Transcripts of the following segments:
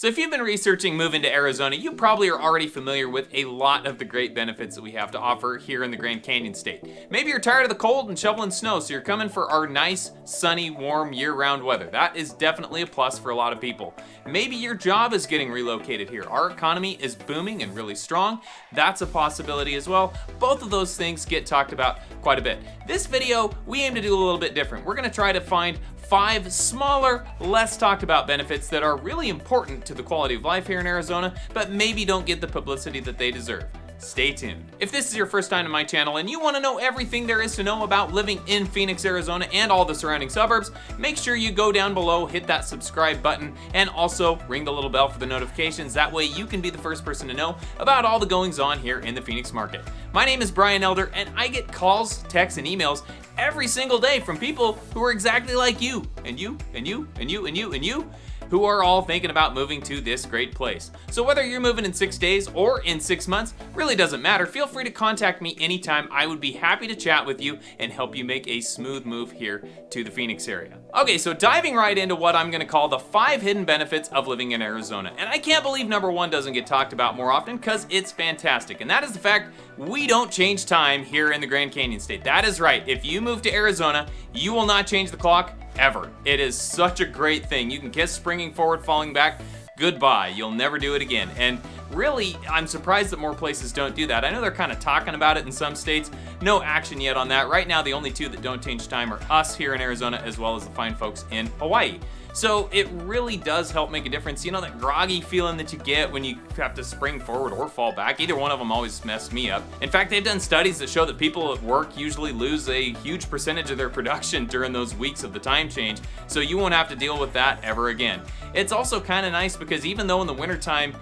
So if you've been researching moving to Arizona, you probably are already familiar with a lot of the great benefits that we have to offer here in the Grand Canyon State. Maybe you're tired of the cold and shoveling snow, so you're coming for our nice, sunny, warm, year-round weather. That is definitely a plus for a lot of people. Maybe your job is getting relocated here. Our economy is booming and really strong. That's a possibility as well. Both of those things get talked about quite a bit. This video, we aim to do a little bit different. We're gonna try to find 5 smaller, less talked about benefits that are really important to the quality of life here in Arizona, but maybe don't get the publicity that they deserve. Stay tuned. If this is your first time to my channel and you want to know everything there is to know about living in Phoenix, Arizona and all the surrounding suburbs, make sure you go down below, hit that subscribe button, and also ring the little bell for the notifications. That way you can be the first person to know about all the goings on here in the Phoenix market. My name is Brian Elder, and I get calls, texts, and emails every single day from people who are exactly like you, and you, and you, and you, and you, and you, who are all thinking about moving to this great place. So whether you're moving in 6 days or in 6 months, really doesn't matter. Feel free to contact me anytime. I would be happy to chat with you and help you make a smooth move here to the Phoenix area. Okay, so diving right into what I'm gonna call the 5 hidden benefits of living in Arizona. And I can't believe number 1 doesn't get talked about more often, because it's fantastic. And that is the fact we don't change time here in the Grand Canyon State. That is right. If you move to Arizona, you will not change the clock ever. It is such a great thing. You can kiss springing forward, falling back, goodbye. You'll never do it again. And really, I'm surprised that more places don't do that. I know they're kind of talking about it in some states. No action yet on that. Right now, the only 2 that don't change time are us here in Arizona, as well as the fine folks in Hawaii. So it really does help make a difference. You know, that groggy feeling that you get when you have to spring forward or fall back. Either one of them always messed me up. In fact, they've done studies that show that people at work usually lose a huge percentage of their production during those weeks of the time change, so you won't have to deal with that ever again. It's also kind of nice because even though in the wintertime,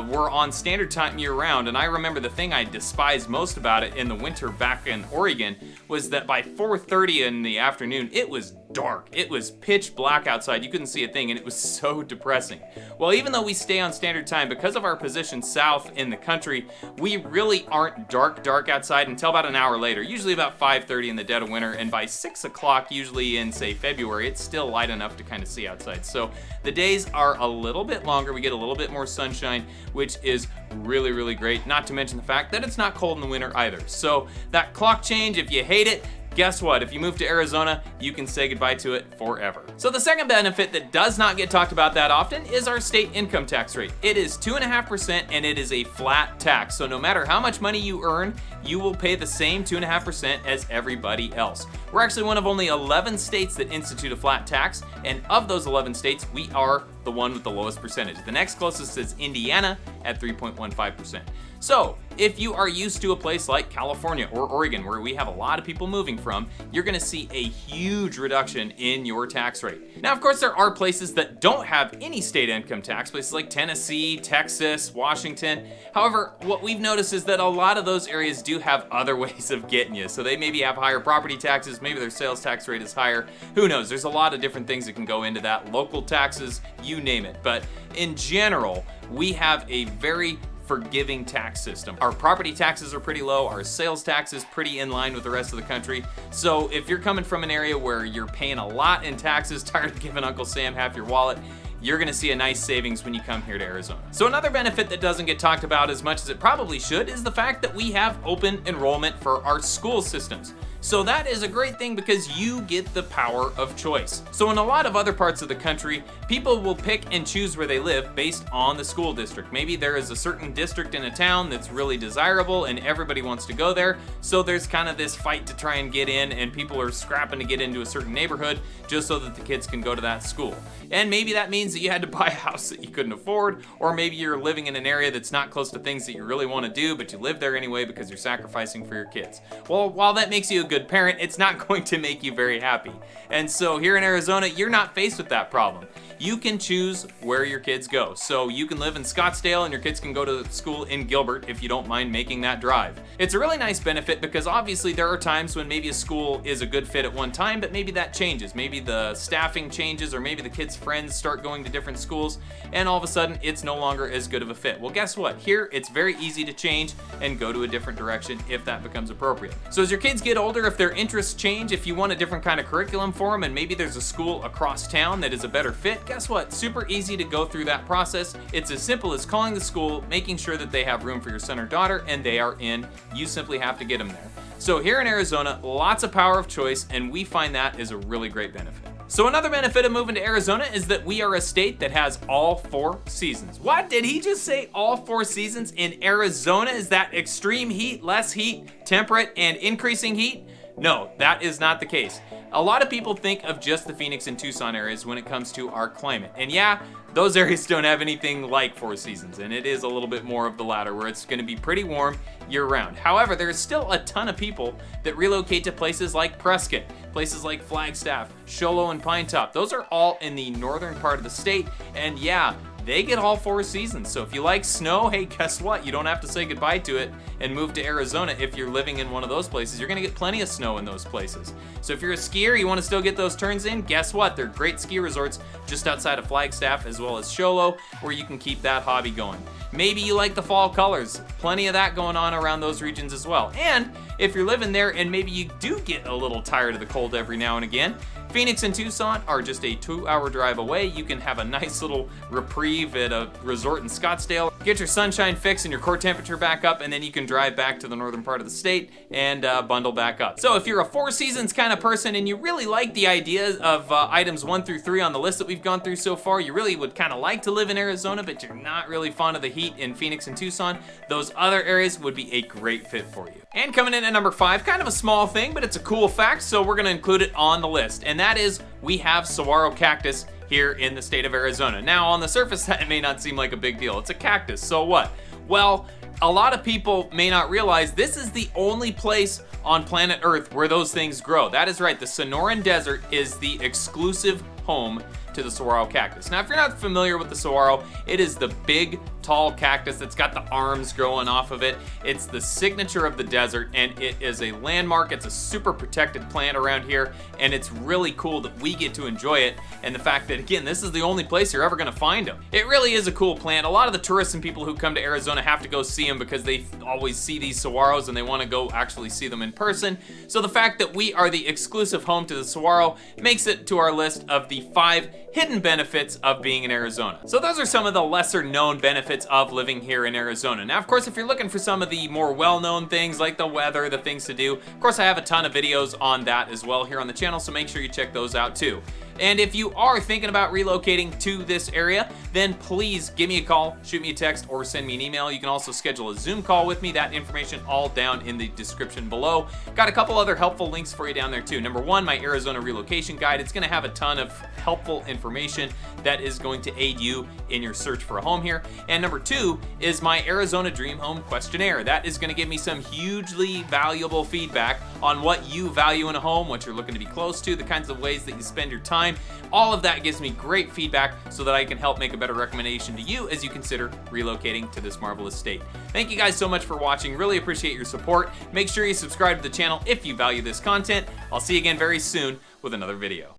we're on standard time year-round, and I remember the thing I despised most about it in the winter back in Oregon was that by 4:30 in the afternoon, it was dark. It was pitch black outside. You couldn't see a thing, and it was so depressing. Well, even though we stay on standard time, because of our position south in the country, we really aren't dark outside until about an hour later, usually about 5:30 in the dead of winter, and by 6 o'clock, usually in, say, February, it's still light enough to kind of see outside. So the days are a little bit longer. We get a little bit more sunshine, which is really, really great. Not to mention the fact that it's not cold in the winter either. So that clock change, if you hate it, guess what? If you move to Arizona, you can say goodbye to it forever. So the second benefit that does not get talked about that often is our state income tax rate. It is 2.5% and it is a flat tax. So no matter how much money you earn, you will pay the same 2.5% as everybody else. We're actually one of only 11 states that institute a flat tax, and of those 11 states, we are the one with the lowest percentage. The next closest is Indiana at 3.15%. So if you are used to a place like California or Oregon, where we have a lot of people moving from, you're gonna see a huge reduction in your tax rate. Now, of course, there are places that don't have any state income tax, places like Tennessee, Texas, Washington. However, what we've noticed is that a lot of those areas do have other ways of getting you. So they maybe have higher property taxes, maybe their sales tax rate is higher. Who knows? There's a lot of different things that can go into that. Local taxes, you name it. But in general, we have a very forgiving tax system. Our property taxes are pretty low, our sales tax is pretty in line with the rest of the country. So if you're coming from an area where you're paying a lot in taxes, tired of giving Uncle Sam half your wallet, you're gonna see a nice savings when you come here to Arizona. So another benefit that doesn't get talked about as much as it probably should is the fact that we have open enrollment for our school systems. So that is a great thing because you get the power of choice. So in a lot of other parts of the country, people will pick and choose where they live based on the school district. Maybe there is a certain district in a town that's really desirable and everybody wants to go there. So there's kind of this fight to try and get in, and people are scrapping to get into a certain neighborhood just so that the kids can go to that school. And maybe that means that you had to buy a house that you couldn't afford, or maybe you're living in an area that's not close to things that you really want to do, but you live there anyway because you're sacrificing for your kids. Well, while that makes you a good parent, it's not going to make you very happy. And so here in Arizona, you're not faced with that problem. You can choose where your kids go. So you can live in Scottsdale and your kids can go to school in Gilbert if you don't mind making that drive. It's a really nice benefit because obviously there are times when maybe a school is a good fit at one time, but maybe that changes. Maybe the staffing changes, or maybe the kids' friends start going to different schools, and all of a sudden it's no longer as good of a fit. Well, guess what? Here it's very easy to change and go to a different direction if that becomes appropriate. So as your kids get older, if their interests change, if you want a different kind of curriculum for them, and maybe there's a school across town that is a better fit, guess what? Super easy to go through that process. It's as simple as calling the school, making sure that they have room for your son or daughter, and they are in. You simply have to get them there. So here in Arizona, lots of power of choice, and we find that is a really great benefit. So another benefit of moving to Arizona is that we are a state that has all 4 seasons. What? Did he just say all 4 seasons in Arizona? Is that extreme heat, less heat, temperate, and increasing heat? No, that is not the case. A lot of people think of just the Phoenix and Tucson areas when it comes to our climate. And yeah, those areas don't have anything like 4 seasons, and it is a little bit more of the latter, where it's gonna be pretty warm year-round. However, there's still a ton of people that relocate to places like Prescott, places like Flagstaff, Show Low, and Pine Top. Those are all in the northern part of the state, and yeah, they get all 4 seasons. So if you like snow, hey, guess what? You don't have to say goodbye to it and move to Arizona if you're living in one of those places. You're gonna get plenty of snow in those places. So if you're a skier, you wanna still get those turns in, guess what? They're great ski resorts just outside of Flagstaff as well as Show Low, where you can keep that hobby going. Maybe you like the fall colors. Plenty of that going on around those regions as well. And if you're living there and maybe you do get a little tired of the cold every now and again, Phoenix and Tucson are just a 2-hour drive away. You can have a nice little reprieve at a resort in Scottsdale, get your sunshine fix and your core temperature back up, and then you can drive back to the northern part of the state and bundle back up. So if you're a 4 seasons kind of person and you really like the idea of items 1 through 3 on the list that we've gone through so far, you really would kind of like to live in Arizona, but you're not really fond of the heat in Phoenix and Tucson, those other areas would be a great fit for you. And coming in at number 5, kind of a small thing, but it's a cool fact, so we're gonna include it on the list. And that is, we have saguaro cactus here in the state of Arizona. Now, on the surface, that may not seem like a big deal. It's a cactus, so what? Well, a lot of people may not realize this is the only place on planet Earth where those things grow. That is right, the Sonoran Desert is the exclusive home to the saguaro cactus. Now, if you're not familiar with the saguaro, it is the big, tall cactus that's got the arms growing off of it. It's the signature of the desert, and it is a landmark. It's a super protected plant around here, and it's really cool that we get to enjoy it, and the fact that, again, this is the only place you're ever gonna find them. It really is a cool plant. A lot of the tourists and people who come to Arizona have to go see them because they always see these saguaros and they wanna go actually see them in person. So the fact that we are the exclusive home to the saguaro makes it to our list of the 5 hidden benefits of being in Arizona. So those are some of the lesser known benefits of living here in Arizona. Now, of course, if you're looking for some of the more well-known things like the weather, the things to do, of course, I have a ton of videos on that as well here on the channel, so make sure you check those out too. And if you are thinking about relocating to this area, then please give me a call, shoot me a text, or send me an email. You can also schedule a Zoom call with me. That information all down in the description below. Got a couple other helpful links for you down there too. Number 1, my Arizona relocation guide. It's gonna have a ton of helpful information that is going to aid you in your search for a home here. And number 2 is my Arizona Dream Home Questionnaire. That is gonna give me some hugely valuable feedback on what you value in a home, what you're looking to be close to, the kinds of ways that you spend your time. All of that gives me great feedback so that I can help make a better recommendation to you as you consider relocating to this marvelous state. Thank you guys so much for watching. Really appreciate your support. Make sure you subscribe to the channel if you value this content. I'll see you again very soon with another video.